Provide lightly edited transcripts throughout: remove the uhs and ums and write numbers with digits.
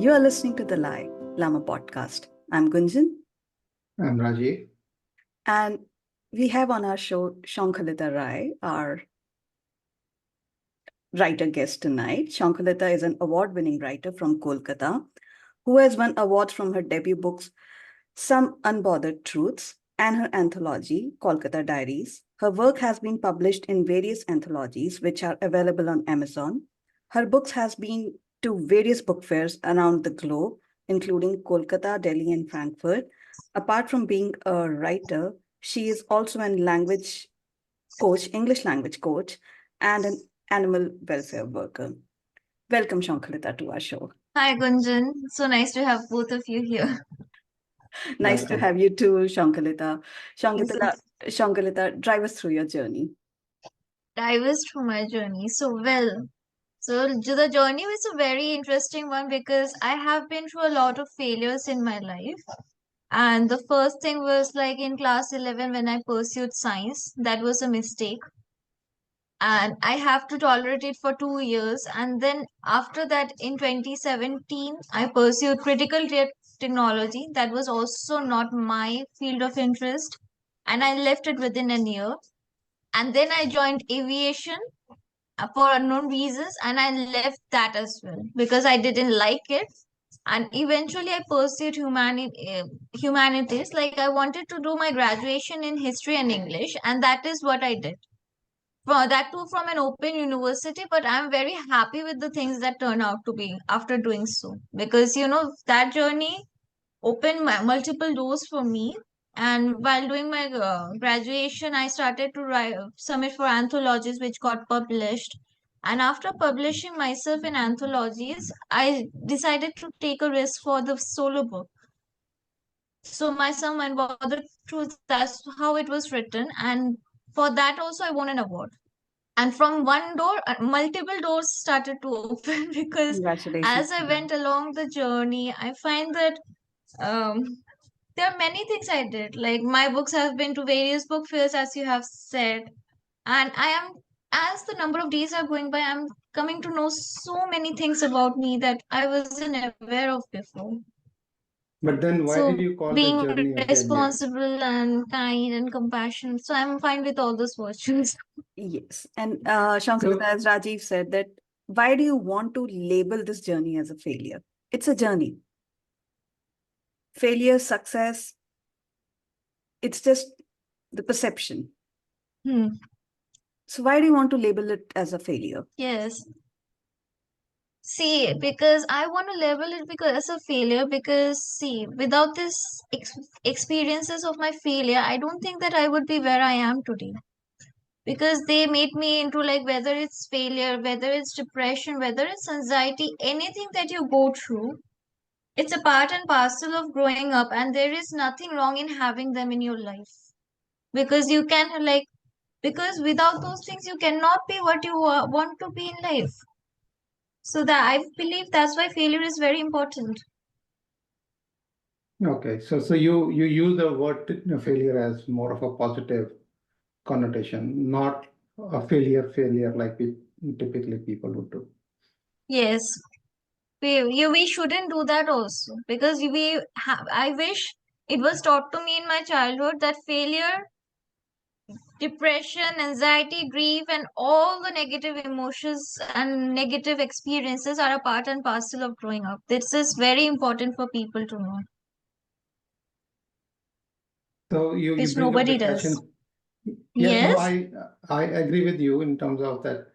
You are listening to the Lama podcast. I'm Gunjan, I'm Rajiv. and we have on our show Sankalita Roy, our writer guest tonight. Sankalita is an award winning writer from Kolkata who has won awards from her debut books, Some Unbothered Truths, and her anthology, Kolkata Diaries. Her work has been published in various anthologies, which are available on Amazon. Her books has been to various book fairs around the globe, including Kolkata, Delhi, and Frankfurt. Apart from being a writer, she is also an language coach, English language coach, and an animal welfare worker. Welcome, Shankalita, to our show. Hi, Gunjan. So nice to have both of you here. Nice to Welcome. have you too, Shankalita. Thank you. Shankalita, drive us through your journey. Dive through my journey. The journey was a very interesting one because I have been through a lot of failures in my life. And the first thing was like in class 11 when I pursued science. That was a mistake. And I have to tolerate it for 2 years. And then after that, in 2017, I pursued technology. That was also not my field of interest. And I left it within a year. And then I joined aviation for unknown reasons, and I left that as well because I didn't like it. And eventually, I pursued humanities. Like I wanted to do my graduation in history and English, and that is what I did. For that too from an open university, but I'm very happy with the things that turn out to be after doing so because that journey opened multiple doors for me. And while doing my graduation, I started to write, submit for anthologies, which got published. And after publishing myself in anthologies, I decided to take a risk for the solo book. So my Some Unbothered Truth, that's how it was written. And for that also, I won an award. And from one door, multiple doors started to open because Congratulations. as I went along the journey, I find that um, there are many things I did. Like my books have been to various book fairs, as you have said. And as the number of days are going by, I'm coming to know so many things about me that I wasn't aware of before. But then why did So you call the being journey a failure? responsible and kind and compassionate. So I'm fine with all those virtues. Yes. And Shankalita, So, as Rajiv said, that why do you want to label this journey as a failure? It's a journey. Failure, success, it's just the perception. Hmm. So why do you want to label it as a failure? Yes. See, because I want to label it because as a failure, because see, without this experiences of my failure, I don't think that I would be where I am today. Because they made me into like whether it's failure, whether it's depression, whether it's anxiety, anything that you go through, it's a part and parcel of growing up, and there is nothing wrong in having them in your life. Because you can like, because without those things, you cannot be what you want to be in life. So that I believe that's why failure is very important. okay, so you use the word failure as more of a positive connotation, not a failure like typically people would do. Yes, we shouldn't do that also because I wish it was taught to me in my childhood that failure, depression, anxiety, grief, and all the negative emotions and negative experiences are a part and parcel of growing up. This is very important for people to know, So you which bring up nobody does. depression. Yeah, no, Yes, I agree with you in terms of that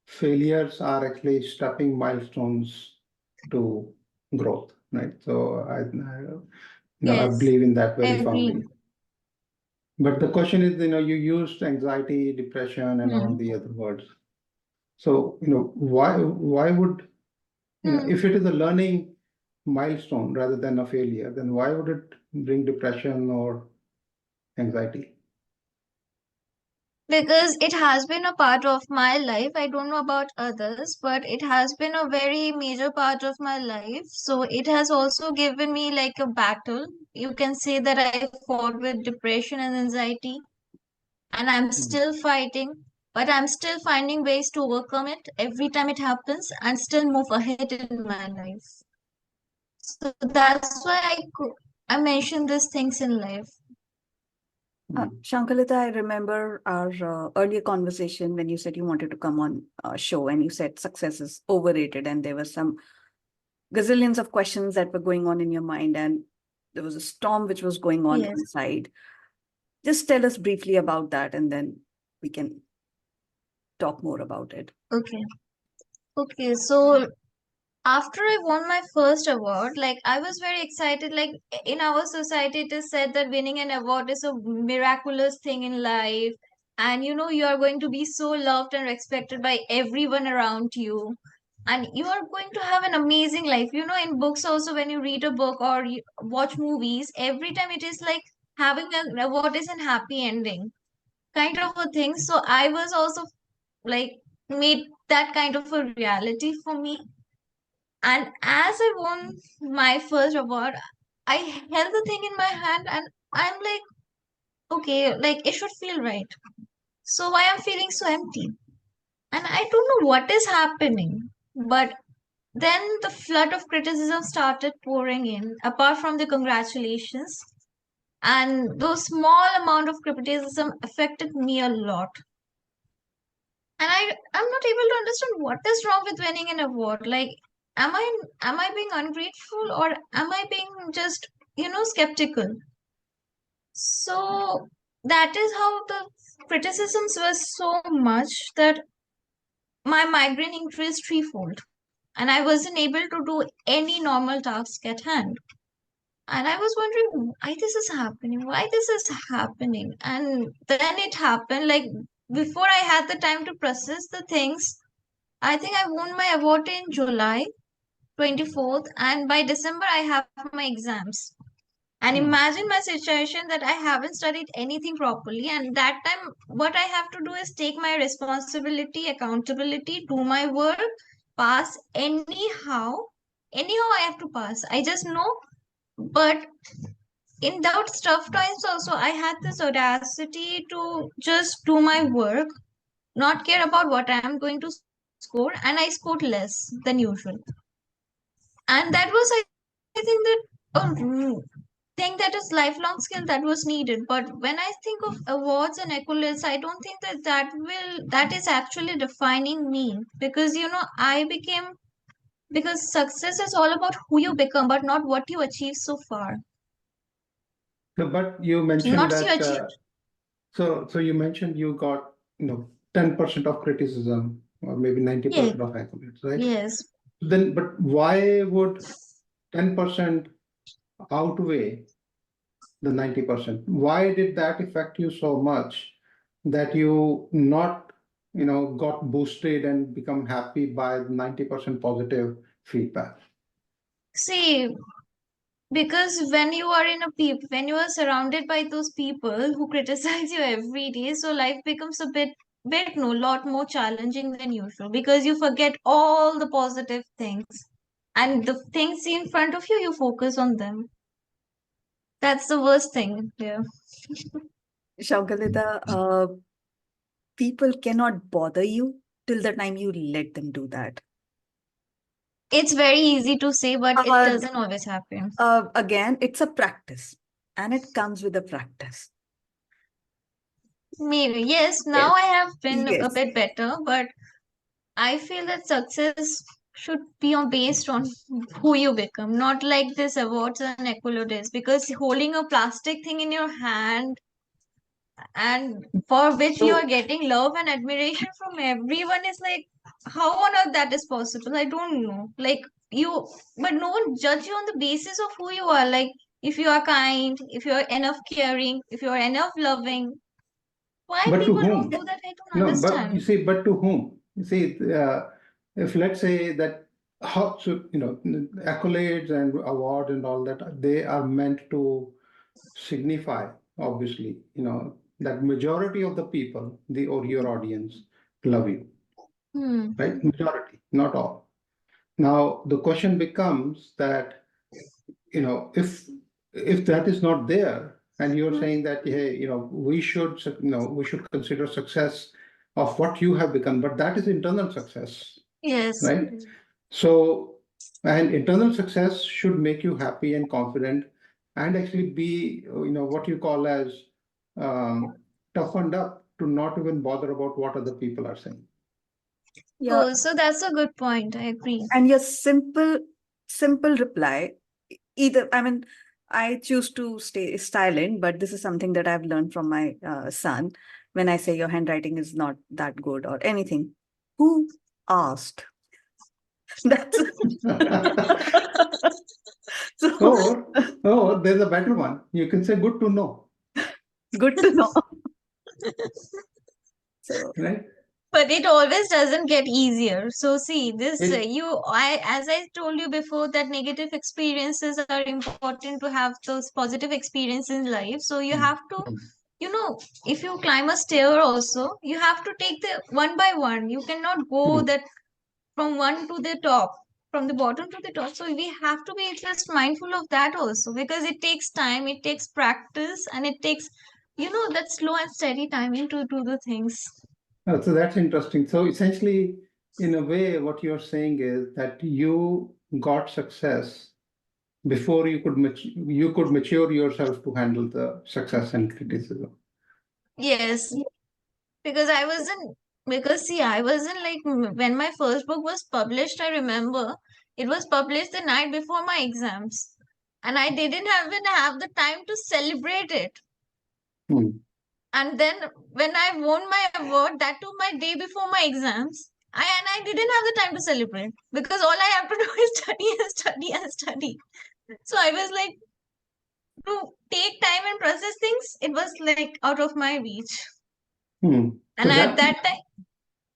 failures are actually stepping milestones to growth, right? So I yes, believe in that I very agree. firmly. But the question is, you used anxiety, depression, and all Hmm. the other words. So, why would, Hmm. if it is a learning milestone rather than a failure, then why would it bring depression or anxiety? Because it has been a part of my life. I don't know about others, but it has been a very major part of my life. So it has also given me like a battle. You can say that I fought with depression and anxiety, and I'm Mm. still fighting, but I'm still finding ways to overcome it every time it happens and still move ahead in my life. So that's why I mentioned these things in life. Shankalita, I remember our earlier conversation when you said you wanted to come on a show and you said success is overrated, and there were some gazillions of questions that were going on in your mind, and there was a storm which was going on Yes. inside. Just tell us briefly about that, and then we can talk more about it. Okay. Okay. So after I won my first award, like I was very excited. Like in our society, it is said that winning an award is a miraculous thing in life. And you are going to be so loved and respected by everyone around you. And you are going to have an amazing life. In books also, when you read a book or you watch movies, every time it is like having an award is an happy ending kind of a thing. So I was also like made that kind of a reality for me. And as I won my first award, I held the thing in my hand and I'm like, okay, like it should feel right. So why I'm feeling so empty? And I don't know what is happening. But then the flood of criticism started pouring in, apart from the congratulations. And those small amount of criticism affected me a lot. And I'm not able to understand what is wrong with winning an award. Like, am I being ungrateful or am I being just skeptical? So that is how the criticisms were so much that my migraine increased threefold, and I wasn't able to do any normal task at hand. And I was wondering why this is happening. And then it happened, like before I had the time to process the things. I think I won my award in July 24th, and by December, I have my exams. And imagine my situation that I haven't studied anything properly, and that time, what I have to do is take my responsibility, accountability, do my work, pass anyhow. Anyhow, I have to pass. I just know. But in those tough times, also, I had this audacity to just do my work, not care about what I am going to score, and I scored less than usual. And that was, I think, that thing that is lifelong skill that was needed. But when I think of awards and accolades, I don't think that is actually defining me, because I became, because success is all about who you become, but not what you achieve so far. So, but you mentioned Not you that, achieve. so you mentioned you got, 10% of criticism or maybe Yes. 90% of accolades, right? Yes. Then, but why would 10% outweigh the 90%? Why did that affect you so much that you not, got boosted and become happy by 90% positive feedback? See, because when you are when you are surrounded by those people who criticize you every day, so life becomes a bit no lot more challenging than usual, because you forget all the positive things, and the things in front of you, you focus on them. That's the worst thing. Yeah. Shankalita, people cannot bother you till the time you let them do that. It's very easy to say, but it Uh, doesn't always happen. Again, it's a practice, and it comes with a practice. Maybe, yes, Yes. now I have been a Yes. bit better, but I feel that success should be based on who you become, not like this awards and accolades. Because holding a plastic thing in your hand, and for which you are So, getting love and admiration from everyone, is like, how on earth that is possible? I don't know. Like you, but no one judge you on the basis of who you are. Like if you are kind, if you are enough caring, if you are enough loving. Why but to people don't whom? do that? I don't No, but you understand. see, but to whom? You see, if let's say that how so, accolades and awards and all that, they are meant to signify, obviously, that majority of the people, the or your audience, love you, Hmm. right? Majority, not all. Now, the question becomes that, if that is not there, and you're Hmm. saying that, hey, we should consider success of what you have become, but that is internal success, Yes. right? So And internal success should make you happy and confident and actually be, what you call as um, toughened up to not even bother about what other people are saying. Yeah, Oh, so that's a good point. I agree. and your simple reply, either, I mean, I choose to stay silent, but this is something that I've learned from my son. When I say your handwriting is not that good or anything, who asked? That's so Or, there's a better one. You can say, good to know, good to know. So right? But it always doesn't get easier. So see, this It, as I told you before, that negative experiences are important to have those positive experiences in life. So you Hmm. have to, if you climb a stair also, you have to take the one by one. You cannot go Hmm. that from one to the top, from the bottom to the top. So we have to be just mindful of that also, because it takes time, it takes practice, and it takes, that slow and steady timing to do the things. So that's interesting. So essentially, in a way, what you're saying is that you got success before you could mature yourself to handle the success and criticism. Yes, because I wasn't like when my first book was published. I remember it was published the night before my exams, and I didn't even have the time to celebrate it. Hmm. And then when I won my award, that too my day before my exams, I didn't have the time to celebrate because all I have to do is study and study and study. So I was like, to take time and process things, it was like out of my reach. Hmm. So And at that, that time,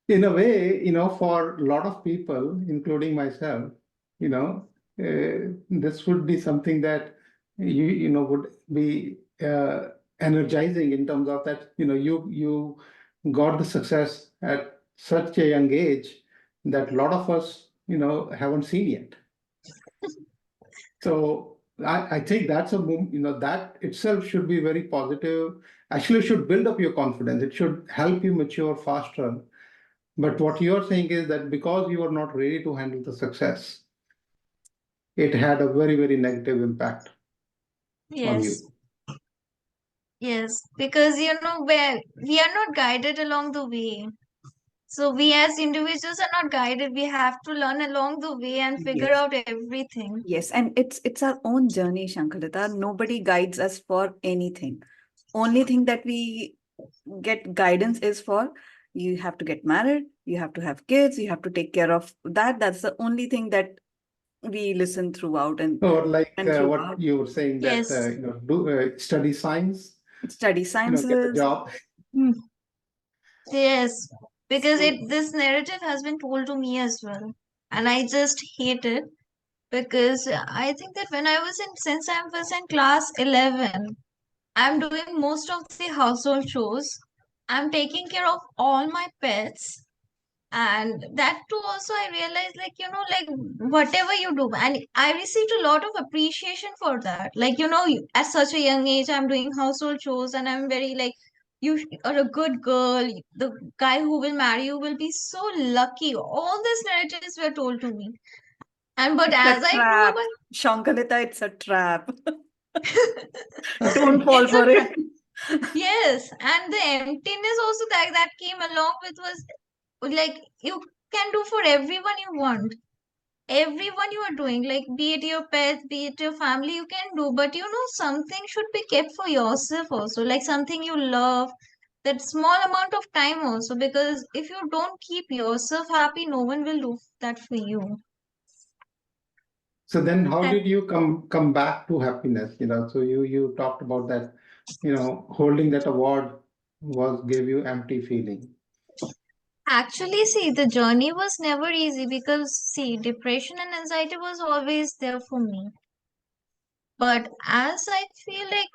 in a way, for a lot of people, including myself, this would be something that would be energizing in terms of that, you got the success at such a young age that a lot of us, haven't seen yet. So I think that's that itself should be very positive. Actually, it should build up your confidence. It should help you mature faster. But what you're saying is that because you are not ready to handle the success, it had a very, very negative impact on yes. you. Yes, because where we are not guided along the way. So we as individuals are not guided. We have to learn along the way and figure yes, out everything. yes, and it's our own journey, Shankalita. Nobody guides us for anything. Only thing that we get guidance is for, you have to get married, you have to have kids, you have to take care of that. That's the only thing that we listen throughout Or like and what throughout. you were saying that Yes. do study science, Study get a sciences. job. Hmm. Yes, because So this narrative has been told to me as well, and I just hate it because I think that when I was since I was in class 11, I'm doing most of the household chores. I'm taking care of all my pets, and that too also I realized, like, like whatever you do, and I received a lot of appreciation for that. Like, at such a young age, I'm doing household chores, and I'm very like, are a good girl. The guy who will marry you will be so lucky. All these narratives were told to me, and but it's a as I grew up, trap. Shankalita, it's a trap. Don't fall it's a for it. yes, and the emptiness also that came along with was like, you can do for everyone you want, everyone you are doing, like be it your pets, be it your family, you can do, but something should be kept for yourself also, like something you love, that small amount of time also, because if you don't keep yourself happy, no one will do that for you. So then how And did you come back to happiness? So you talked about that, holding that award was gave you empty feeling. actually, see, the journey was never easy because, see, depression and anxiety was always there for me, but as I feel like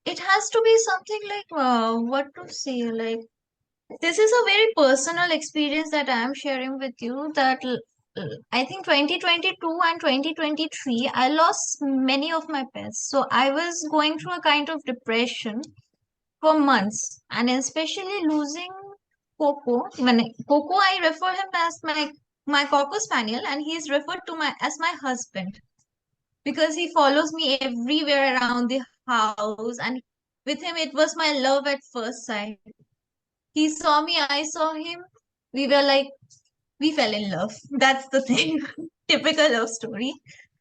it has to be something like, what to say, like, this is a very personal experience that I am sharing with you, that I think 2022 and 2023 I lost many of my pets. So I was going through a kind of depression for months, and especially losing Coco. Coco, I refer him as my my Cocker Spaniel, and he is referred to as my husband because he follows me everywhere around the house. And with him, it was my love at first sight. He saw me, I saw him. We were like, we fell in love. That's the thing. Typical love story.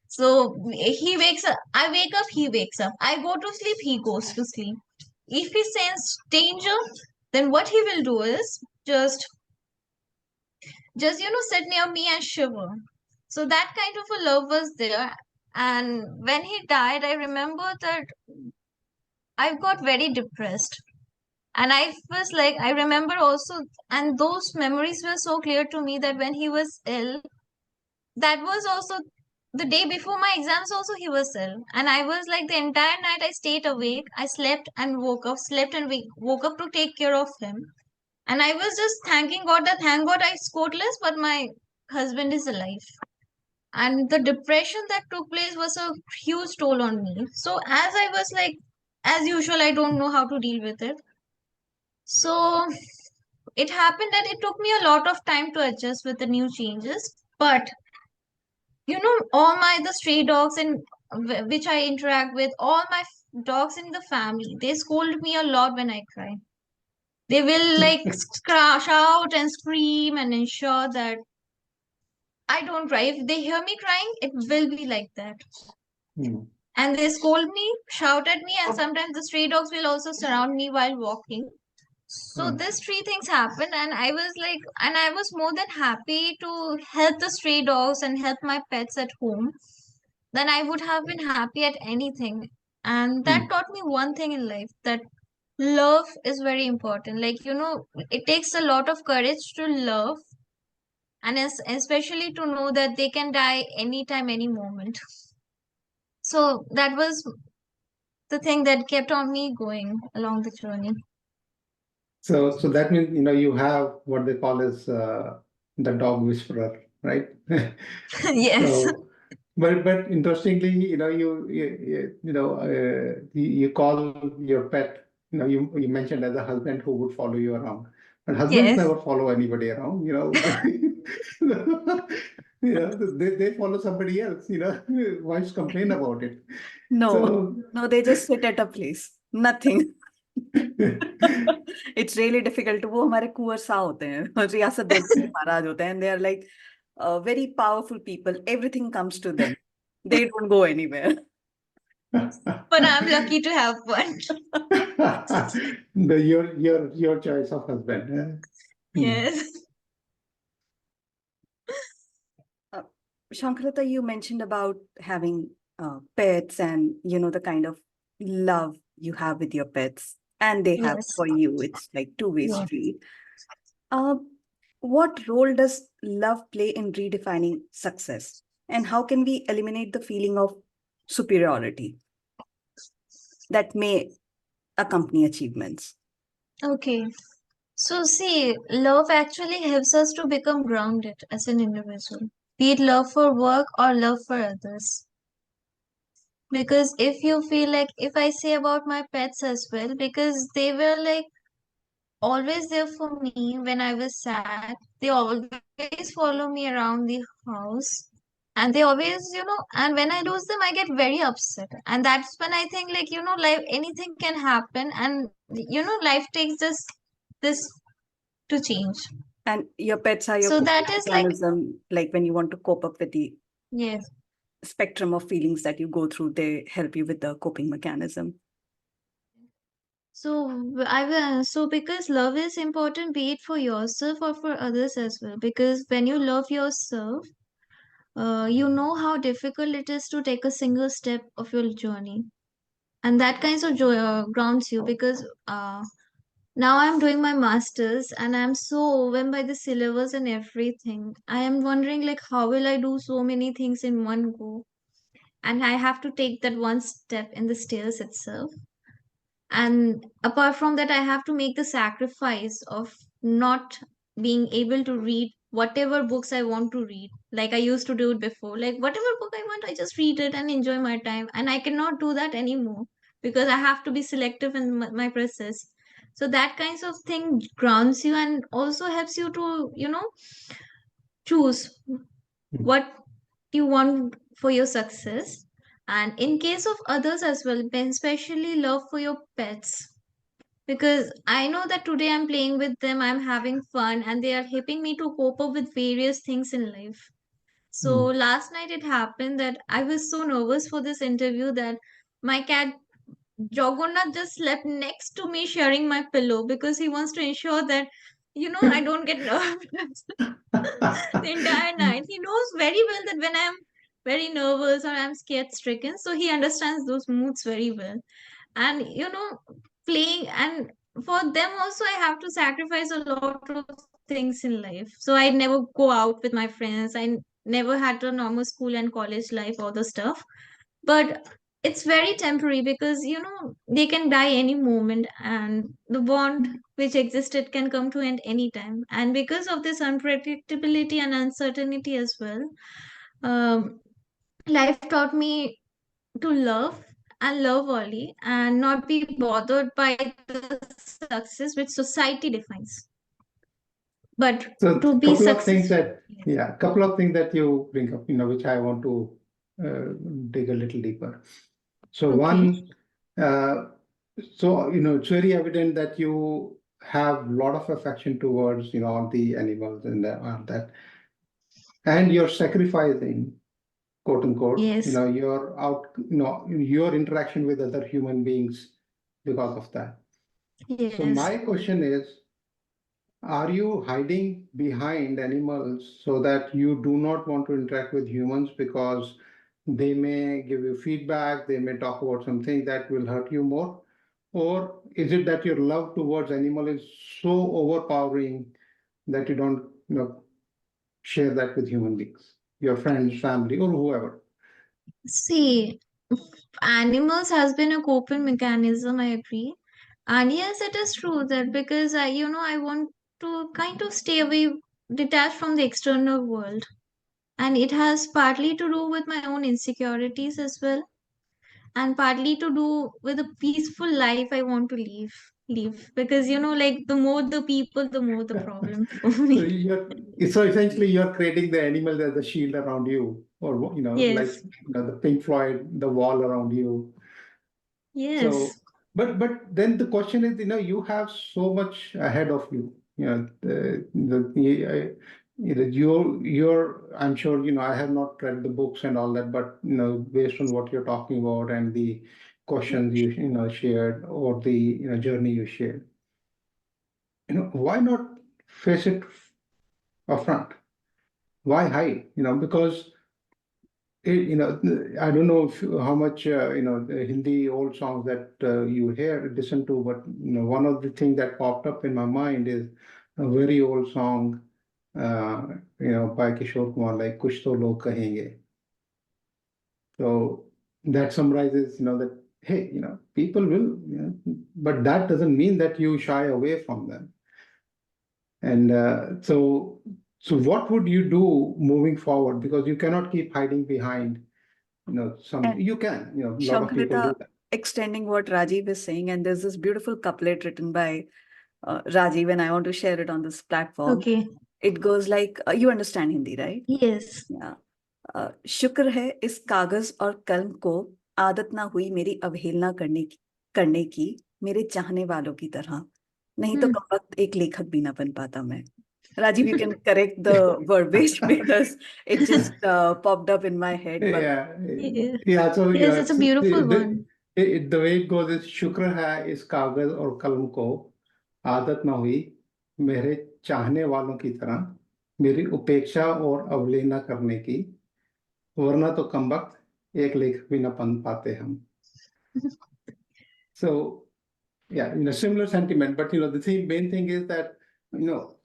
So he wakes up, I wake up, he wakes up. I go to sleep, he goes to sleep. If he senses danger, then what he will do is just sit near me and shiver. So that kind of a love was there. And when he died, I remember that I got very depressed. And I was like, I remember also, and those memories were so clear to me that when he was ill, that was also the day before my exams also he was ill, and I was like the entire night I stayed awake. I slept and woke up, slept and woke up to take care of him. And I was just thanking God that thank God I scored less, but my husband is alive. And the depression that took place was a huge toll on me. So as I was like, as usual, I don't know how to deal with it. So it happened that it took me a lot of time to adjust with the new changes. But all my the stray dogs and which I interact with, all my dogs in the family, they scold me a lot when I cry. They will like shout and scream and ensure that I don't cry. If they hear me crying, it will be like that. Hmm. And they scold me, shout at me, and sometimes the stray dogs will also surround me while walking. So Hmm. these three things happened, and I was like, and I was more than happy to help the stray dogs and help my pets at home. Then I would have been happy at anything. And that Hmm. taught me one thing in life, that love is very important. Like, it takes a lot of courage to love, and especially to know that they can die anytime, any moment. So that was the thing that kept on me going along the journey. So that means you have what they call as the dog whisperer, right? Yes. So, but interestingly, you call your pet. You mentioned as a husband who would follow you around, but husbands Yes. never follow anybody around. They follow somebody else. Wives complain about it. No, So. no, they just sit at a place. Nothing. It's really difficult. वो हमारे कुंवर सा होते हैं रियासत दौलत महाराज होते हैं, and they are like very powerful people. Everything comes to them. They don't go anywhere. But I'm lucky to have one. Your choice of husband. Hmm. Yes. Uh, Shankalita, you mentioned about having pets and the kind of love you have with your pets and they have Yes. for you. It's like two-way Yes. street. Uh, what role does love play in redefining success? And how can we eliminate the feeling of superiority that may accompany achievements? Okay. So, see, love actually helps us to become grounded as an individual, be it love for work or love for others. Because if you feel like, if I say about my pets as well, because they were like always there for me when I was sad, they always follow me around the house. And they always, and when I lose them, I get very upset. And that's when I think, like, life, anything can happen. And, life takes this to change. And your pets are your So coping that is like, mechanism, like when you want to cope up with the yes. spectrum of feelings that you go through, they help you with the coping mechanism. So because love is important, be it for yourself or for others as well. Because when you love yourself, you know how difficult it is to take a single step of your journey, and that kinds of joy grounds you. Because now I'm doing my masters, and I'm so overwhelmed by the syllabus and everything. I am wondering like how will I do so many things in one go, and I have to take that one step in the stairs itself. And apart from that, I have to make the sacrifice of not being able to read whatever books I want to read, like I used to do it before. Like whatever book I want, I just read it and enjoy my time, and I cannot do that anymore because I have to be selective in my process. So that kinds of thing grounds you and also helps you to choose what you want for your success. And in case of others as well, especially love for your pets. Because I know that today I'm playing with them, I'm having fun, and they are helping me to cope up with various things in life. So Mm. last night it happened that I was so nervous for this interview that my cat Jagannath just slept next to me sharing my pillow because he wants to ensure that, I don't get nervous the entire night. He knows very well that when I'm very nervous or I'm scared stricken, so he understands those moods very well. And, playing, and for them also, I have to sacrifice a lot of things in life. So I never go out with my friends. Never had a normal school and college life, all the stuff. But it's very temporary because they can die any moment, and the bond which existed can come to end anytime. And because of this unpredictability and uncertainty as well, um, life taught me to love and love early and not be bothered by the success which society defines, but So to be couple of things successful. that, yeah, couple of things that you bring up, which I want to dig a little deeper. So Okay. one, uh, it's very evident that you have a lot of affection towards, all the animals and all that, and you're sacrificing, quote unquote, Yes. you're out, your interaction with other human beings because of that. So Yes. my question is, are you hiding behind animals so that you do not want to interact with humans because they may give you feedback, they may talk about something that will hurt you more? Or is it that your love towards animal is so overpowering that you don't, share that with human beings, your friends, family, or whoever? See, animals has been a coping mechanism, I agree. And yes, it is true that because I want to kind of stay away, detached from the external world. And it has partly to do with my own insecurities as well, and partly to do with a peaceful life I want to live. Because like the more the people, the more the problem for So me. so essentially you're creating the animal as a shield around you, or like Yes. the Pink Floyd, the wall around you. Yes. So, but then the question is, you have so much ahead of you. I'm sure, I have not read the books and all that, but, based on what you're talking about and the questions you shared, or the, journey you shared, why not face it upfront? Why hide? Because I don't know how much the Hindi old songs that you listen to, but one of the things that popped up in my mind is a very old song, uh, by Kishore Kumar, like "Kuch To Log Kahenge." So that summarizes, that hey, people will, but that doesn't mean that you shy away from them. And so what would you do moving forward? Because you cannot keep hiding behind, some, And you can, a lot of people do Shankalita, that. extending what Rajiv is saying, and there's this beautiful couplet written by Rajiv, and I want to share it on this platform. Okay. It goes like, you understand Hindi, right? Yes. Yeah. शुक्र है इस कागज और कलम को आदत ना हुई मेरी अवहेलना करने की मेरे चाहने वालों की तरह, नहीं तो Hmm. कम वक्त एक लेखक भी ना बन पाता मैं. Rajiv, you can correct the verbiage because it just popped up in my head. But Yeah, Yeah. yeah. So Yes, it's a beautiful one. the way it goes is शुक्र है इस कागज और कलम को आदत ना हुई मेरे चाहने वालों की तरह मेरी उपेक्षा और अवहेलना करने की, वरना तो कम वक्त एक लेख भी ना बन पाते हम. So yeah, similar sentiment, but main thing is that,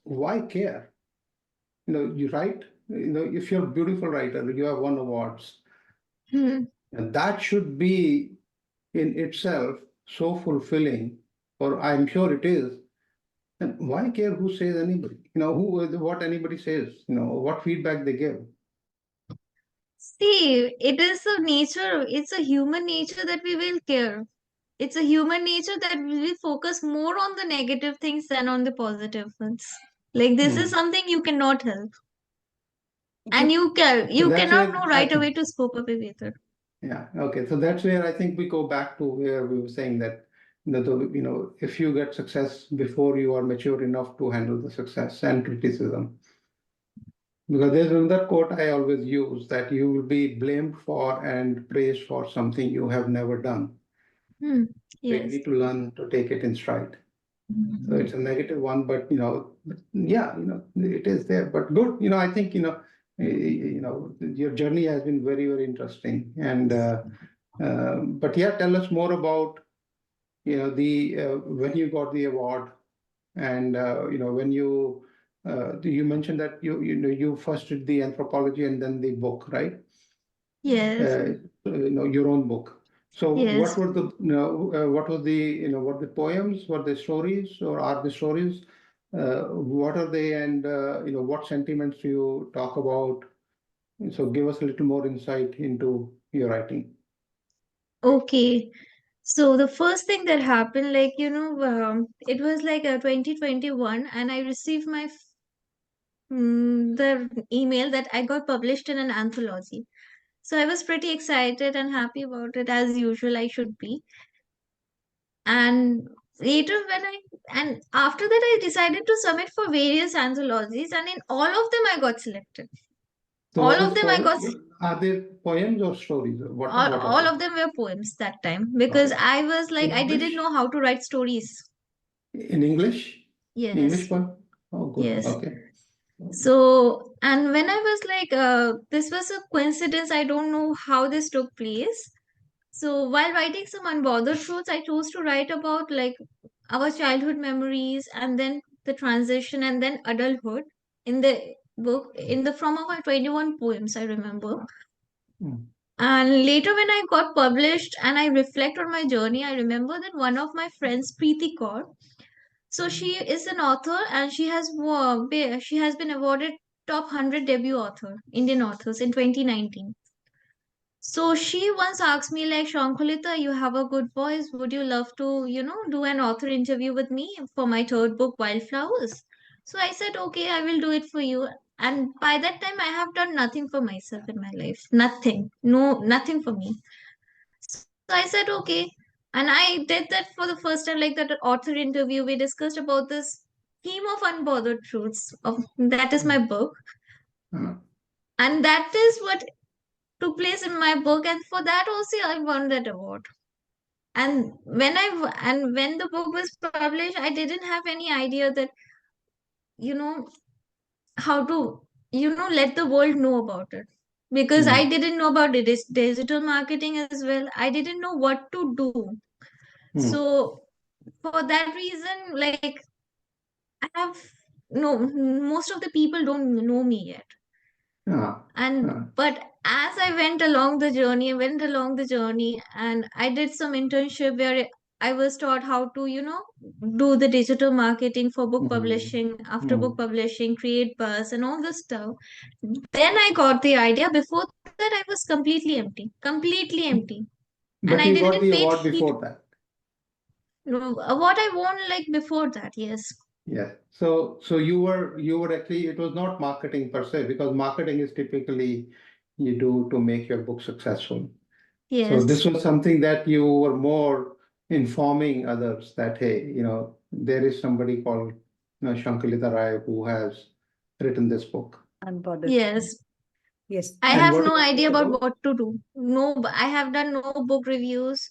why care? You write, if you're a beautiful writer, you have won awards, Hmm. and that should be in itself so fulfilling, or I'm sure it is. And why care who says anybody? What anybody says, what feedback they give. See, it is a nature, it's a human nature that we will care. It's a human nature that we will focus more on the negative things than on the positive ones. Like, this is Hmm. something you cannot help. And you So that's cannot where know I right think, away to scope up a method. yeah, okay. So that's where I think we go back to where we were saying that if you get success before you are mature enough to handle the success and criticism. Because there's another quote I always use that you will be blamed for and praised for something you have never done. Hmm. So you Yes. need to learn to take it in stride. So it's a negative one, but yeah, it is there. But good, I think your journey has been very, very interesting. And but yeah, tell us more about the when you got the award, and when you mentioned that you first did the anthropology and then the book, right? Yes. Your own book. So what Yes. were the what was the what the poems, what the stories, or are the stories? What are they, and what sentiments do you talk about? So give us a little more insight into your writing. Okay. So the first thing that happened, like, it was like 2021, and I received the email that I got published in an anthology. So I was pretty excited and happy about it, as usual. I should be. And later, and after that, I decided to submit for various anthologies, and in all of them, I got selected. So All what of is them, I got are they poems or stories? Or what are all they? of them were poems that time, because Okay. I was like, In I didn't English? know how to write stories. In English? English Yes, one? Oh, good. yes. Okay. So, and when I was like, this was a coincidence. I don't know how this took place. So, while writing some unbothered truths, I chose to write about like our childhood memories, and then the transition, and then adulthood in the book, in the from our 21 poems, I remember. Mm, And later, when I got published and I reflect on my journey, I remember that one of my friends, Preeti Kaur, so she is an author, and she has been awarded top 100 debut author, Indian authors in 2019. So she once asked me like, Shankulita, you have a good voice. Would you love to, do an author interview with me for my third book, Wildflowers? So I said, okay, I will do it for you. And by that time, I have done nothing for myself in my life. Nothing. No, nothing for me. So I said, okay. And I did that for the first time, like that author interview. We discussed about this theme of unbothered truths. That is my mm, book. mm, And that is what took place in my book. And for that also, I won that award. And when the book was published, I didn't have any idea that, you know, how to, let the world know about it. Because I mm, didn't know about it. It's digital marketing as well. I didn't know what to do. mm. So for that reason, like, I have no, most of the people don't know me yet. Ah, And ah, but as I went along the journey, and I did some internship where I was taught how to, do the digital marketing for book mm, publishing, after book mm. publishing, create buzz and all this stuff. Then I got the idea. Before that, I was completely empty. And But I you got didn't the pay award heed. before that. No, what I won like before that, yes. Yes. So you were actually, it was not marketing per se, because marketing is typically you do to make your book successful. So this Yes. was something that you were more informing others that, hey, there is somebody called Sankalita Roy who has written this book. Unbothered. Yes. Yes. I And have what no was the idea book about about? what to do. No, I have done no book reviews.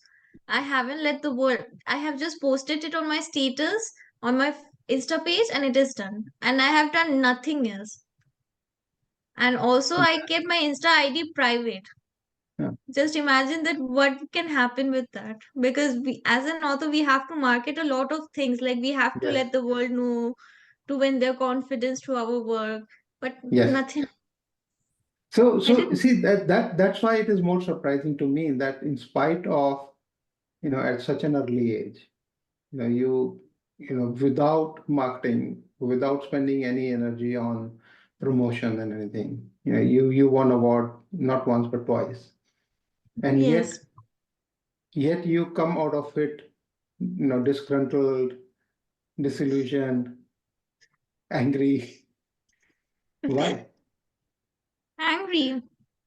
I haven't let the world. I have just posted it on my status on my Insta page, and it is done. And I have done nothing else. And also, I kept my Insta ID private. Yeah. Just imagine that what can happen with that. Because as an author, we have to market a lot of things. Like we have to Yes. let the world know to win their confidence to our work. But Yes. nothing. I So didn't. see that's why it is more surprising to me that in spite of, at such an early age, without marketing, without spending any energy on promotion and anything, you won award not once but twice. And yet Yes. yet you come out of it, disgruntled, disillusioned, angry. Why? Angry.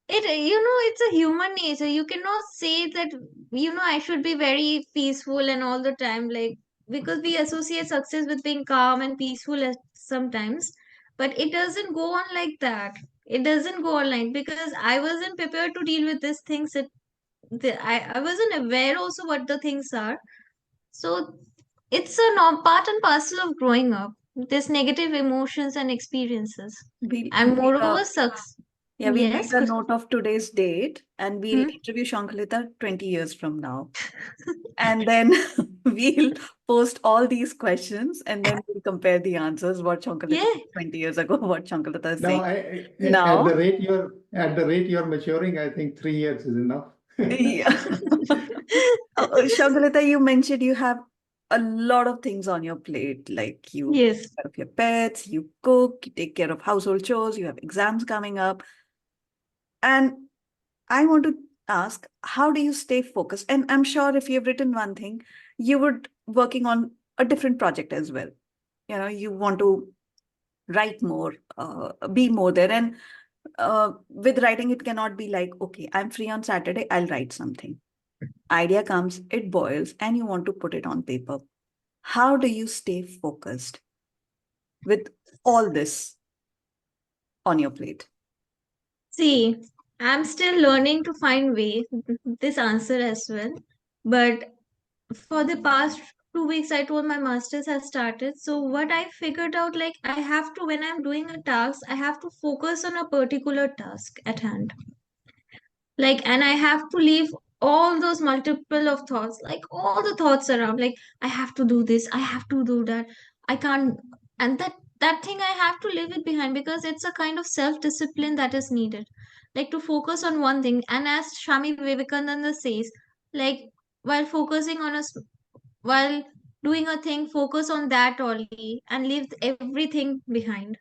It's a human nature. You cannot say that, I should be very peaceful and all the time, like, because we associate success with being calm and peaceful sometimes, but it doesn't go on like that. It doesn't go on like, because I wasn't prepared to deal with these things. I wasn't aware also what the things are. So it's a part and parcel of growing up. This negative emotions and experiences. We'll And make moreover, a success. Yeah, we'll make Yes. a note of today's date and we'll Hmm? interview Shankalita 20 years from now. And then we'll post all these questions and then we'll compare the answers, what Shankalita Yeah. said 20 years ago, what Shankalita is Now, saying at now. the rate you're maturing, I think 3 years is enough. Yeah. Shankalita, you mentioned you have a lot of things on your plate, like you take Yes. care of your pets, you cook, you take care of household chores, you have exams coming up. And I want to ask, how do you stay focused? And I'm sure if you've written one thing, you would working on a different project as well. You want to write more, be more there. And with writing, it cannot be like, okay, I'm free on Saturday, I'll write something. Idea comes, it boils, and you want to put it on paper. How do you stay focused with all this on your plate? See, I'm still learning to find way this answer as well. But for the past 2 weeks, I told my masters has started. So what I figured out, like, I have to, when I'm doing a task, I have to focus on a particular task at hand. Like, and I have to leave all those multiple of thoughts, like all the thoughts around, like, I have to do this, I have to do that, I can't. And that thing I have to leave it behind, because it's a kind of self discipline that is needed, like, to focus on one thing. And as Swami Vivekananda says, like, while focusing on while doing a thing, focus on that only and leave everything behind.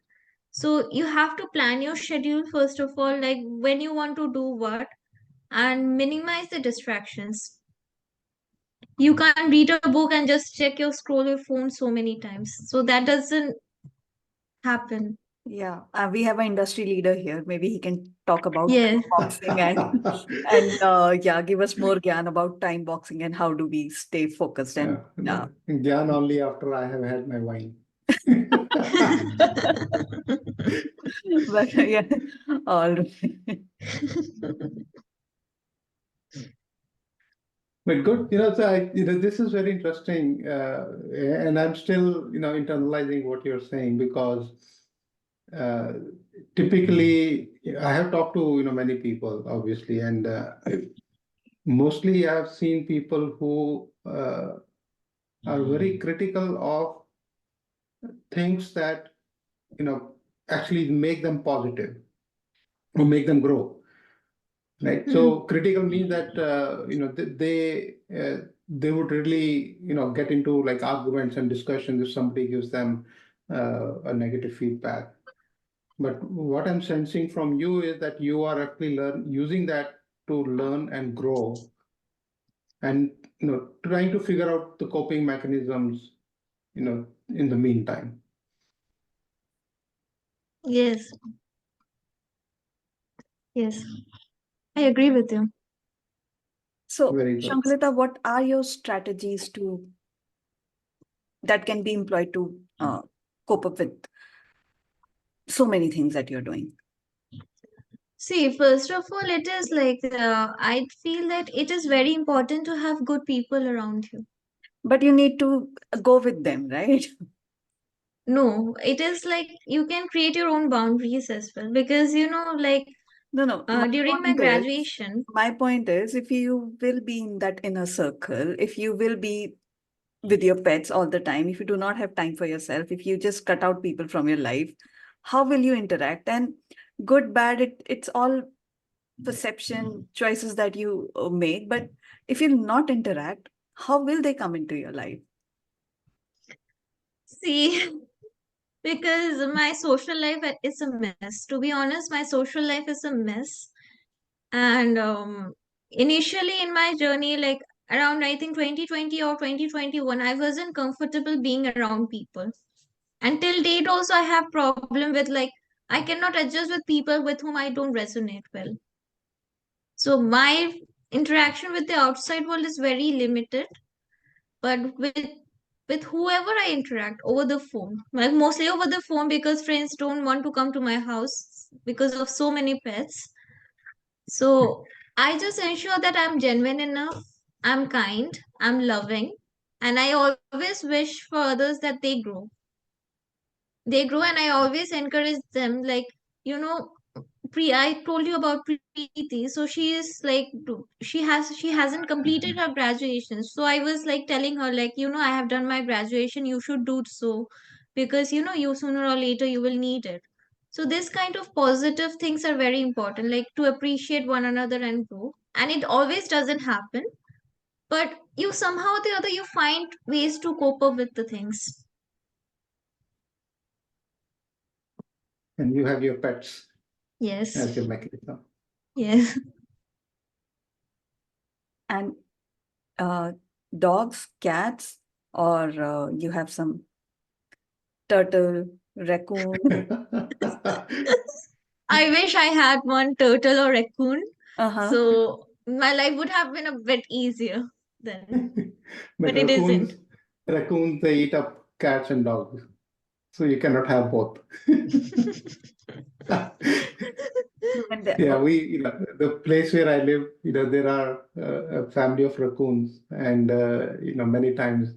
So you have to plan your schedule first of all, like when you want to do what, and minimize the distractions. You can't read a book and just check your scroll your phone so many times. So that doesn't happen. Yeah, we have an industry leader here. Maybe he can talk about Yeah. time boxing and yeah, give us more gyan about time boxing and how do we stay focused and Yeah, Gyan only after I have had my wine. but yeah, all right. But good, this is very interesting, and I'm still, internalizing what you're saying because uh, typically I have talked to, many people, obviously, and mostly I've seen people who are very critical of things that, actually make them positive or make them grow. Right. So critical means that they would really get into like arguments and discussions if somebody gives them a negative feedback. But what I'm sensing from you is that you are actually using that to learn and grow, and trying to figure out the coping mechanisms in the meantime. Yes. Yes. I agree with you. So, Very good. Shankalita, what are your strategies that can be employed to cope up with so many things that you're doing? See, first of all, it is like I feel that it is very important to have good people around you. But you need to go with them, right? No, it is like you can create your own boundaries as well, because like No, no. My during my point is, graduation. if you will be in that inner circle, if you will be with your pets all the time, if you do not have time for yourself, if you just cut out people from your life, how will you interact? And good, bad, it's all perception choices that you make. But if you'll not interact, how will they come into your life? See, because my social life is a mess. To be honest, my social life is a mess. And initially in my journey, like around I think 2020 or 2021, I wasn't comfortable being around people. Until date, also I have problem with like I cannot adjust with people with whom I don't resonate well. So my interaction with the outside world is very limited, but with whoever I interact over the phone, like mostly over the phone because friends don't want to come to my house because of so many pets. So I just ensure that I'm genuine enough, I'm kind, I'm loving, and I always wish for others that they grow, and I always encourage them, like, you know, I told you about Preeti. So she is like, she hasn't completed her graduation. So I was like telling her, like, I have done my graduation. You should do so, because you sooner or later you will need it. So this kind of positive things are very important, like to appreciate one another and grow. And it always doesn't happen, but you somehow or the other you find ways to cope up with the things. And you have your pets as Yes. your mechanism. Yes. And dogs, cats, or you have some turtle, raccoon. I wish I had one turtle or raccoon. Uh-huh. So my life would have been a bit easier then, But but it isn't. raccoons, they eat up cats and dogs. So you cannot have both. When they, Yeah, the place where I live, there are a family of raccoons, and many times,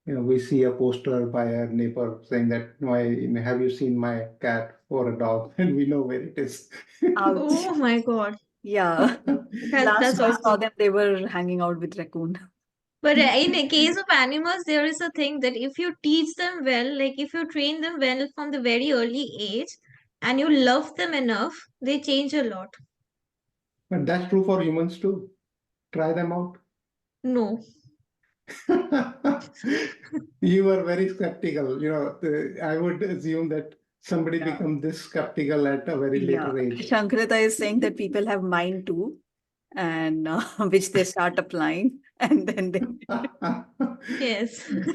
we see a poster by a neighbor saying that, no, have you seen my cat or a dog? And we know where it is. ouch. Oh my God. Yeah. Last That's I saw awful. them, they were hanging out with raccoon. But in a case of animals, there is a thing that if you teach them well, like if you train them well from the very early age and you love them enough, they change a lot. But that's true for humans too. Try them out. No. You were very skeptical. I would assume that somebody Yeah. becomes this skeptical at a very Yeah. later age. Shankarita is saying that people have mind too, and which they start applying, and Yes. then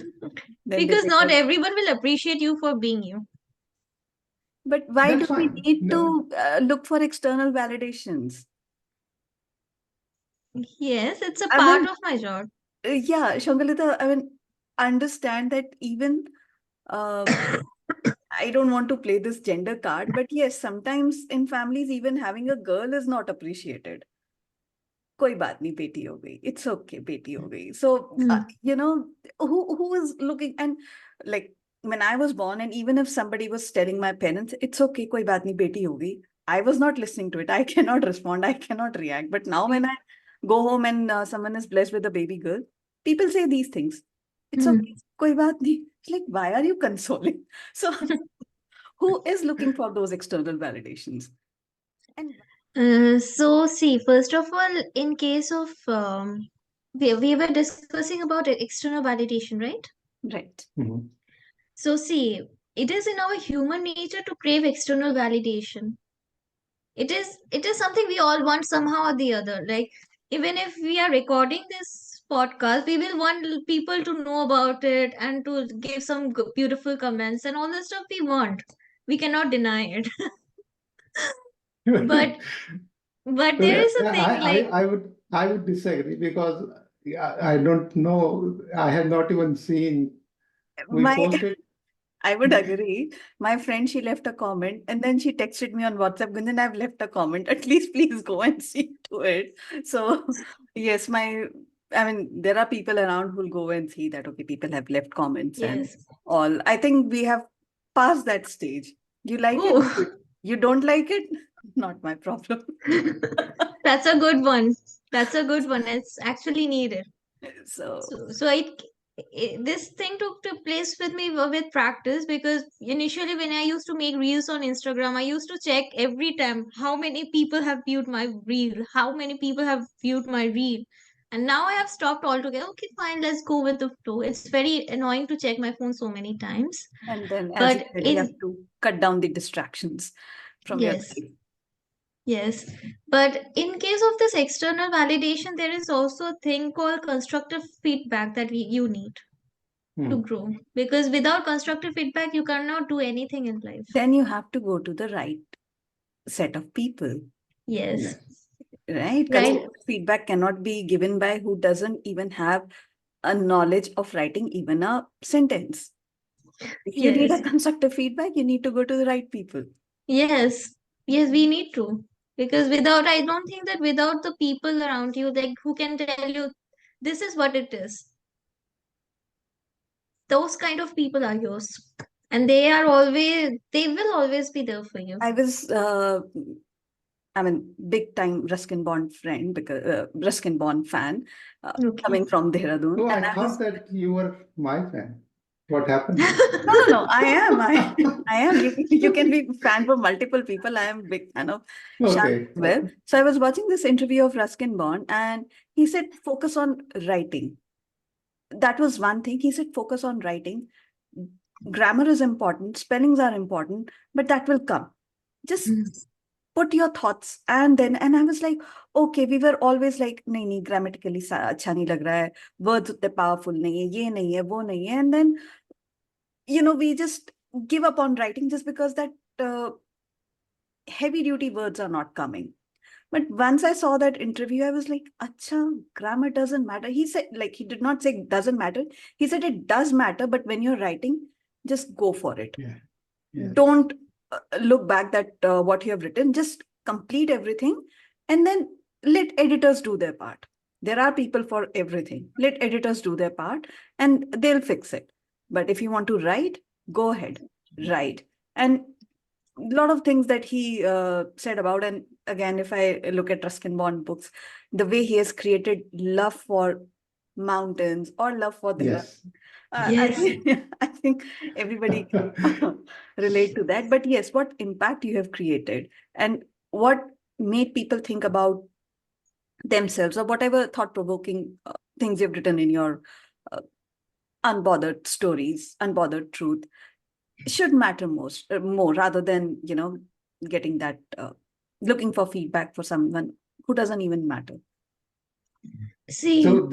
they Because not become. everyone will appreciate you for being you. But why That's do we fine. need No, to look for external validations? Yes, it's a I part mean, of my job. yeah, Shankalita, I mean, understand that even uh, I don't want to play this gender card, but yes, sometimes in families, even having a girl is not appreciated. कोई बात नहीं बेटी हो गई, it's okay बेटी हो गई. So Mm. who is looking, and like when I was born, and even if somebody was telling my parents it's okay कोई बात नहीं बेटी हो गई, I was not listening to it. I cannot respond, I cannot react. But now when I go home and someone is blessed with a baby girl, people say these things. It's Mm. okay कोई बात नहीं. It's like, why are you consoling? So who is looking for those external validations? And So see, first of all, in case of we were discussing about external validation, right? right. mhm. So see, it is in our human nature to crave external validation. It is something we all want somehow or the other. Like even if we are recording this podcast, we will want people to know about it and to give some beautiful comments and all the stuff we want. We cannot deny it. but but So, there yeah, is a thing like I would disagree because I don't know. I have not even seen. We My posted. I would agree. My friend, she left a comment and then she texted me on WhatsApp, Gunjan, I've left a comment. At least please go and see to it. So, yes, I mean, there are people around who'll go and see that, okay, people have left comments and yes. all. I think we have passed that stage. You like it? Oh, Good. You don't like it? Not my problem. that's a good one. That's a good one. It's actually needed. So, So this thing took place with me with practice, because initially when I used to make reels on Instagram, I used to check every time how many people have viewed my reel, how many people have viewed my reel. And now I have stopped altogether. Okay, fine, let's go with the flow. It's very annoying to check my phone so many times. and then, as you But said, you have in to cut down the distractions from your yes, life. yes. But in case of this external validation, there is also a thing called constructive feedback that you need. to grow. Because without constructive feedback, you cannot do anything in life. Then you have to go to the right set of people, Yes. Yes. right? Right. Constructive feedback cannot be given by who doesn't even have a knowledge of writing even a sentence. If you need a Yes. constructive feedback, you need to go to the right people. Yes. Yes, we need to. Because I don't think that without the people around you, like who can tell you this is what it is, those kind of people are yours. And they will always be there for you. I was, big time Ruskin Bond friend because Ruskin Bond fan Okay. coming from Dehradun. Oh, I And I was, thought that you were my fan. What happened? no, I am. You can be fan for multiple people. I am a big fan of Shah Okay. as well. So I was watching this interview of Ruskin Bond and he said, focus on writing. That was one thing. He said, focus on writing. Grammar is important, spellings are important, but that will come. Just put your thoughts. And I was like, okay, we were always like, nahi, grammatically अच्छा नहीं लग रहा है, words उतने powerful नहीं है, ये नहीं है, वो नहीं है. And then, we just give up on writing just because that heavy duty words are not coming. But once I saw that interview, I was like, acha, grammar doesn't matter. He said, like, he did not say it doesn't matter. He said it does matter, but when you're writing, just go for it. Yeah. Yeah. Don't look back that what you have written, just complete everything and then let editors do their part. There are people for everything. Let editors do their part and they'll fix it. But if you want to write, go ahead, write. And a lot of things that he said about, and again, if I look at Ruskin Bond books, the way he has created love for mountains or love for the Yes. Yes. I think everybody relate to that. But yes, what impact you have created and what made people think about themselves or whatever thought-provoking things you've written in your uh, unbothered stories, unbothered truth should matter more rather than getting that looking for feedback for someone who doesn't even matter. See, So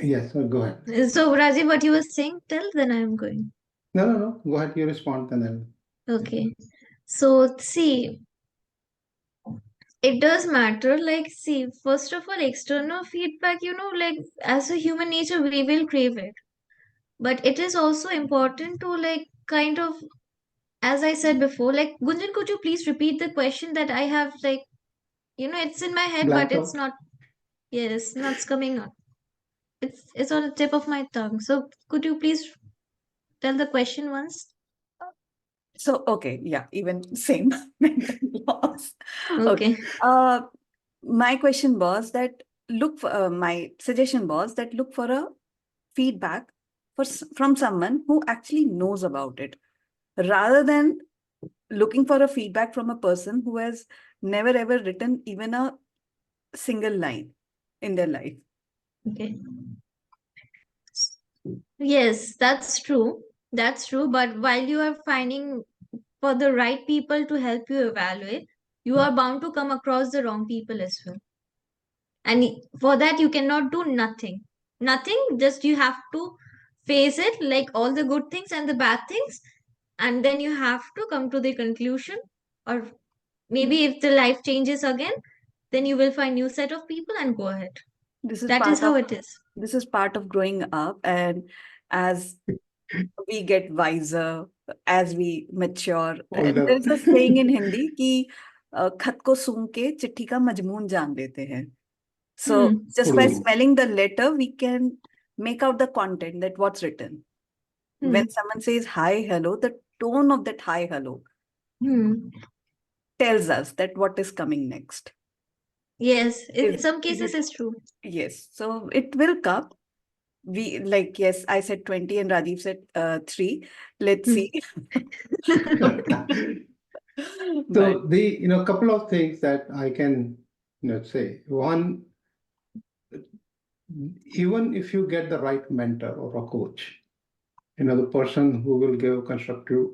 yes, go ahead. so Rajiv, what you were saying, tell, then I am going. No. Go ahead. You respond and then. Okay. So, see, it does matter. Like, see, first of all, external feedback, like as a human nature, we will crave it. But it is also important to, like, kind of, as I said before, like, Gunjan, could you please repeat the question that I have, like, it's in my head, but Blanked it's out. not, yes, not coming up. It's on the tip of my tongue. So, could you please tell the question once? So, okay, yeah, even same mental loss. Okay. Okay. My question was that my suggestion was that look for a feedback from someone who actually knows about it rather than looking for a feedback from a person who has never ever written even a single line in their life. Okay. Yes, that's true. That's true. But while you are finding for the right people to help you evaluate, you are bound to come across the wrong people as well. And for that, you cannot do nothing. Nothing, just you have to face it, like all the good things and the bad things. And then you have to come to the conclusion. Or maybe if the life changes again, then you will find new set of people and go ahead. This is That is part how of it is. this is part of growing up, and as we get wiser, as we mature, Older. there's a saying in Hindi कि खत को सूंघ के चिट्ठी का मजमून जान लेते हैं. So just by True. smelling the letter, we can make out the content that what's written. When someone says hi, hello, the tone of that hi, hello tells us that what is coming next. Yes, in Is some is cases it? it's true. Yes. So it will come. We like, yes, I said 20 and Rajiv said 3. Let's see. But So the couple of things that I can say. One, even if you get the right mentor or a coach, the person who will give constructive,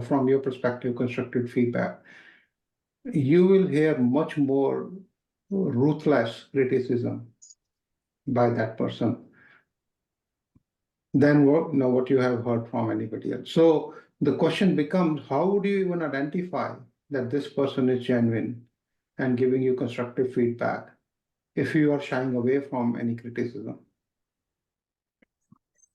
from your perspective, constructive feedback, you will hear much more ruthless criticism by that person. than what you have heard from anybody else. So the question becomes, how do you even identify that this person is genuine and giving you constructive feedback if you are shying away from any criticism?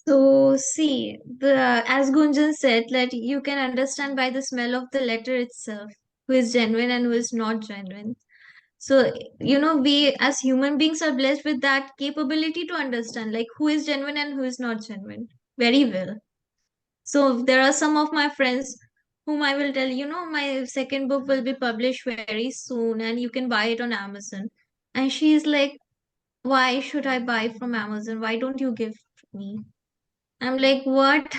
So see, as Gunjan said, that you can understand by the smell of the letter itself who is genuine and who is not genuine. So, we as human beings are blessed with that capability to understand like who is genuine and who is not genuine very well. So there are some of my friends whom I will tell, my second book will be published very soon and you can buy it on Amazon. And she is like, why should I buy from Amazon? Why don't you give me? I'm like, what?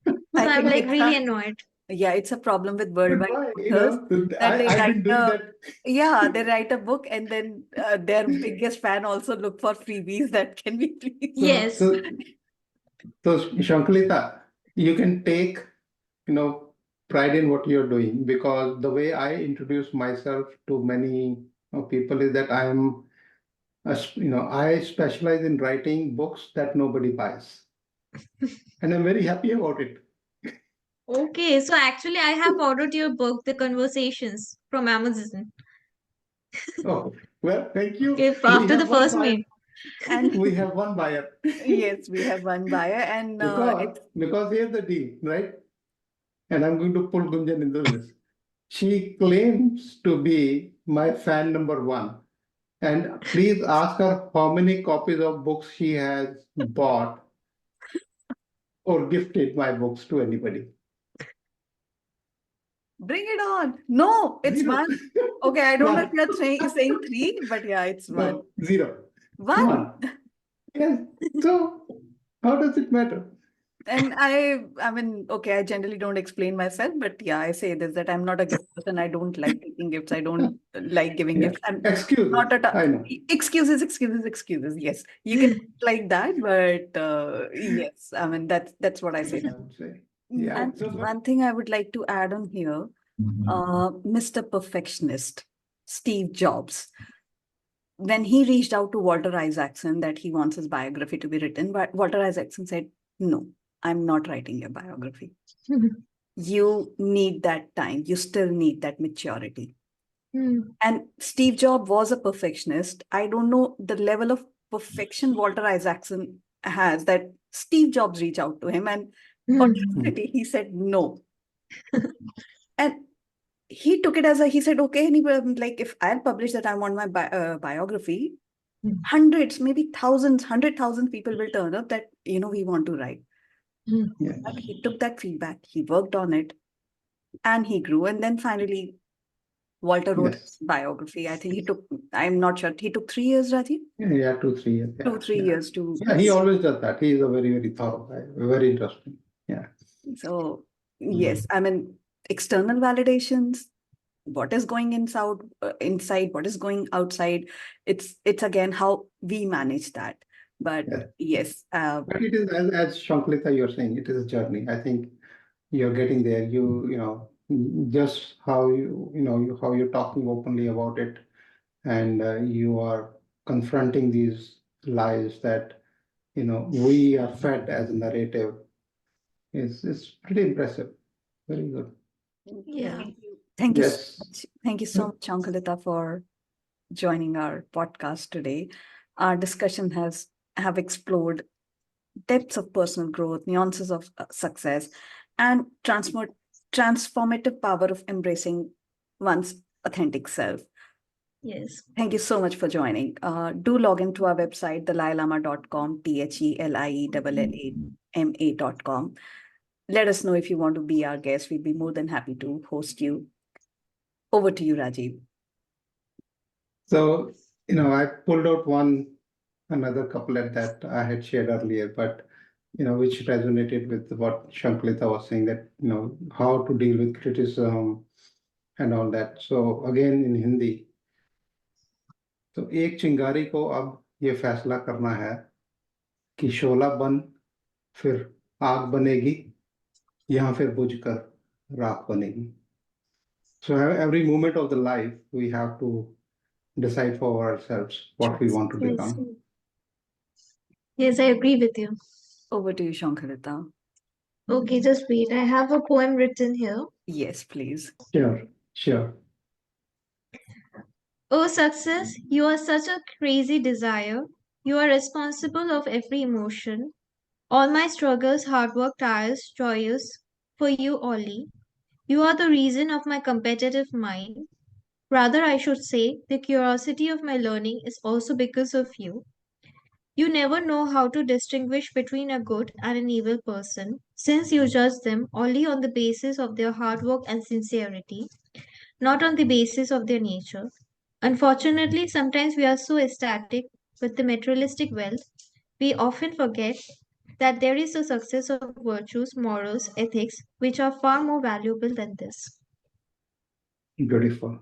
I So I'm think like it's really a annoyed. yeah, it's a problem with But worldwide why? authors that they I've write been doing a that. yeah, they write a book and then their biggest fan also look for freebies that can be please. So, Yes. so, so Shankalita, you can take, pride in what you're doing, because the way I introduce myself to many people is that I specialize in writing books that nobody buys, and I'm very happy about it. Okay. So actually, I have ordered your book, The Conversations, from Amazon. Oh, well, thank you. If We after the have one first buyer. mail. And We have one buyer. yes, we have one buyer and Because it's because here's the deal, right? And I'm going to pull Gunjan into this. She claims to be my fan number one. And please ask her how many copies of books she has bought or gifted my books to anybody. bring it on. No, it's Zero. one. Okay, I don't know if One. you're saying three, but yeah, it's one. No, zero. One. One. Yes. So how does it matter? And I mean, okay, I generally don't explain myself, but yeah, I say this that I'm not a gift person. I don't like taking gifts. I don't like giving Yeah. gifts. I'm Excuses. not at a I know. excuses. Yes, you can like that, but yes, I mean that's what I say. I would say. Yeah. And So, but one thing I would like to add on here, Mr. Perfectionist, Steve Jobs, when he reached out to Walter Isaacson that he wants his biography to be written, but Walter Isaacson said, "No, I'm not writing your biography. You need that time. You still need that maturity." And Steve Jobs was a perfectionist. I don't know the level of perfection Walter Isaacson has that Steve Jobs reached out to him and audacity, he said no. And he took it as he said, okay, and like, if I'll publish that I want my biography, hundreds, maybe thousands, 100,000 people will turn up that, we want to write. yeah. But he took that feedback, he worked on it, and he grew. And then finally, Walter wrote Yes. his biography. I think I'm not sure, he took 3 years, Rajiv? Yeah, 2, 3 years. Yeah. 2, 3 years to. Yeah, he always does that. He is a very, very thorough guy. Very interesting. Yeah. So, yes, I mean, external validations, what is going inside, what is going outside. It's again how we manage that. But Yeah. yes, But it is, as Shankalita, you're saying, it is a journey. I think you're getting there. Just how you're talking openly about it, and you are confronting these lies that we are fed as a narrative is pretty impressive. Very good. Yeah. Thank you so Yes. much. Thank you so much, Ankalita, for joining our podcast today. Our discussion have explored depths of personal growth, nuances of success, and transformative power of embracing one's authentic self. Yes. Thank you so much for joining. Do log into our website, thelielama.com, THELIELLAMA.com. Let us know if you want to be our guest. We'd be more than happy to host you. Over to you, Rajiv. So, I pulled out another couplet that I had shared earlier, but which resonated with what Shankalita was saying, that how to deal with criticism and all that. So again in Hindi, तो एक चिंगारी को अब ये फैसला करना है कि शोला बन फिर आग बनेगी या फिर बुझकर राख बनेगी. So every moment of the life we have to decide for ourselves what we want to Yes. become. Yes, I agree with you. Over to you, Sankalita. Okay, just wait. I have a poem written here. Yes, please. Sure. Oh, success, you are such a crazy desire. You are responsible of every emotion. All my struggles, hard work, tires, joyous for you only. You are the reason of my competitive mind. Rather, I should say, the curiosity of my learning is also because of you. You never know how to distinguish between a good and an evil person, since you judge them only on the basis of their hard work and sincerity, not on the basis of their nature. Unfortunately, sometimes we are so ecstatic with the materialistic wealth, we often forget that there is a success of virtues, morals, ethics, which are far more valuable than this. Beautiful.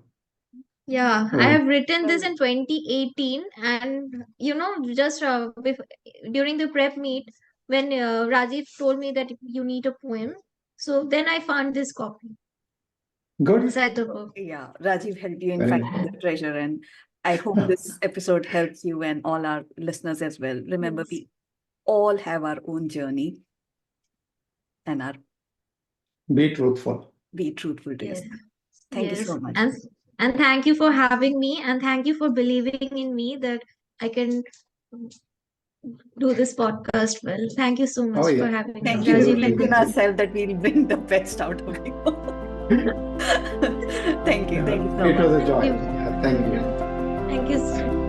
Yeah, I Oh, have written this in 2018, and just during the prep meet, when Rajiv told me that you need a poem, so then I found this copy good. inside the book. Yeah, Rajiv helped you in Very finding the treasure, and I hope this episode helps you and all our listeners as well. Remember, Yes. we all have our own journey and are be truthful. be truthful to Yes. yourself. Thank you Yes, so much. and thank you for having me, and thank you for believing in me that I can do this podcast well. Thank you so Oh, much for yeah. having me, Thank you. We Rajiv. Absolutely. bet in ourselves that we'll bring the best out of you. Thank you. Thank you so It much. was a joy. You- Yeah, thank you. Thank you.